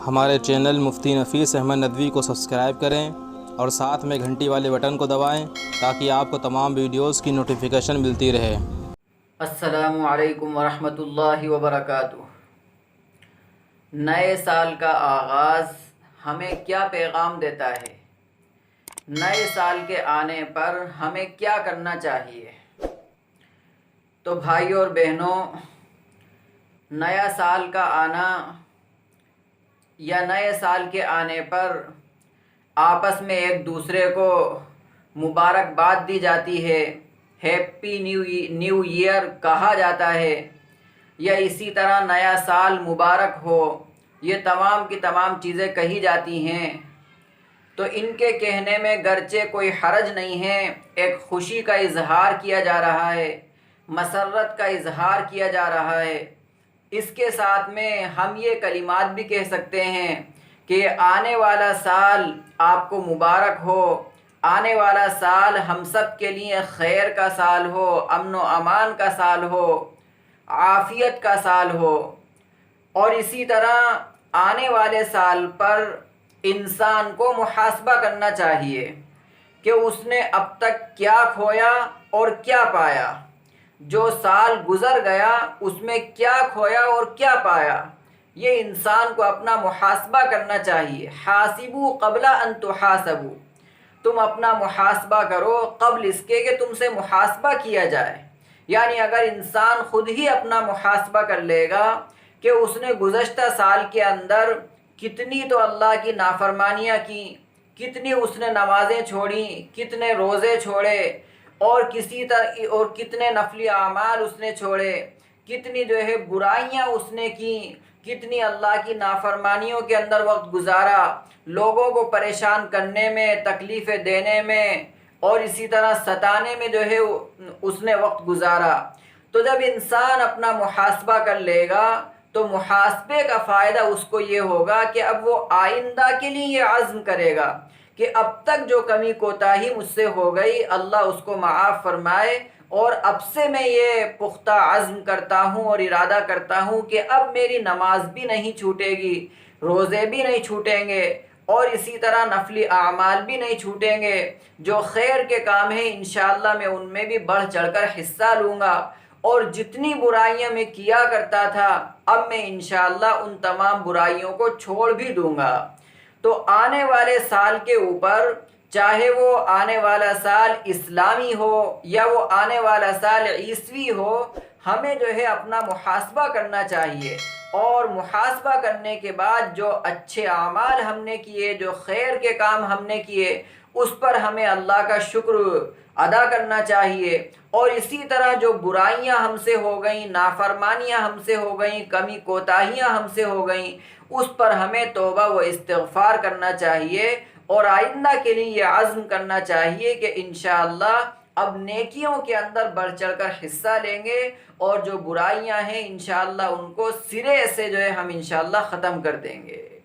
ہمارے چینل مفتی نفیس احمد ندوی کو سبسکرائب کریں اور ساتھ میں گھنٹی والے بٹن کو دبائیں تاکہ آپ کو تمام ویڈیوز کی نوٹیفیکیشن ملتی رہے۔ السلام علیکم ورحمۃ اللہ وبرکاتہ۔ نئے سال کا آغاز ہمیں کیا پیغام دیتا ہے؟ نئے سال کے آنے پر ہمیں کیا کرنا چاہیے؟ تو بھائیوں اور بہنوں، نیا سال کا آنا یا نئے سال کے آنے پر آپس میں ایک دوسرے کو مبارکباد دی جاتی ہے، ہیپی نیو ایئر کہا جاتا ہے، یا اسی طرح نیا سال مبارک ہو، یہ تمام کی تمام چیزیں کہی جاتی ہیں۔ تو ان کے کہنے میں گرچہ کوئی حرج نہیں ہے، ایک خوشی کا اظہار کیا جا رہا ہے، مسرت کا اظہار کیا جا رہا ہے۔ اس کے ساتھ میں ہم یہ کلمات بھی کہہ سکتے ہیں کہ آنے والا سال آپ کو مبارک ہو، آنے والا سال ہم سب کے لیے خیر کا سال ہو، امن و امان کا سال ہو، عافیت کا سال ہو۔ اور اسی طرح آنے والے سال پر انسان کو محاسبہ کرنا چاہیے کہ اس نے اب تک کیا کھویا اور کیا پایا، جو سال گزر گیا اس میں کیا کھویا اور کیا پایا، یہ انسان کو اپنا محاسبہ کرنا چاہیے۔ حاسبوا قبل ان تحاسبوا، تم اپنا محاسبہ کرو قبل اس کے کہ تم سے محاسبہ کیا جائے۔ یعنی اگر انسان خود ہی اپنا محاسبہ کر لے گا کہ اس نے گزشتہ سال کے اندر کتنی تو اللہ کی نافرمانیاں کی، کتنی اس نے نمازیں چھوڑیں، کتنے روزے چھوڑے، اور کتنے نفلی اعمال اس نے چھوڑے، کتنی برائیاں اس نے کی، کتنی اللہ کی نافرمانیوں کے اندر وقت گزارا، لوگوں کو پریشان کرنے میں، تکلیفیں دینے میں اور اسی طرح ستانے میں اس نے وقت گزارا۔ تو جب انسان اپنا محاسبہ کر لے گا تو محاسبے کا فائدہ اس کو یہ ہوگا کہ اب وہ آئندہ کے لیے یہ عزم کرے گا کہ اب تک جو کمی کوتاہی مجھ سے ہو گئی اللہ اس کو معاف فرمائے، اور اب سے میں یہ پختہ عزم کرتا ہوں اور ارادہ کرتا ہوں کہ اب میری نماز بھی نہیں چھوٹے گی، روزے بھی نہیں چھوٹیں گے، اور اسی طرح نفلی اعمال بھی نہیں چھوٹیں گے۔ جو خیر کے کام ہیں انشاءاللہ میں ان میں بھی بڑھ چڑھ کر حصہ لوں گا، اور جتنی برائیاں میں کیا کرتا تھا اب میں انشاءاللہ ان تمام برائیوں کو چھوڑ بھی دوں گا۔ تو آنے والے سال کے اوپر، چاہے وہ آنے والا سال اسلامی ہو یا وہ آنے والا سال عیسوی ہو، ہمیں اپنا محاسبہ کرنا چاہیے، اور محاسبہ کرنے کے بعد جو اچھے اعمال ہم نے کیے، جو خیر کے کام ہم نے کیے، اس پر ہمیں اللہ کا شکر ادا کرنا چاہیے، اور اسی طرح جو برائیاں ہم سے ہو گئیں، نافرمانیاں ہم سے ہو گئیں، کمی کوتاہیاں ہم سے ہو گئیں، اس پر ہمیں توبہ و استغفار کرنا چاہیے، اور آئندہ کے لیے یہ عزم کرنا چاہیے کہ انشاءاللہ اب نیکیوں کے اندر بڑھ چڑھ کر حصہ لیں گے، اور جو برائیاں ہیں انشاءاللہ ان کو سرے سے ہم انشاءاللہ ختم کر دیں گے۔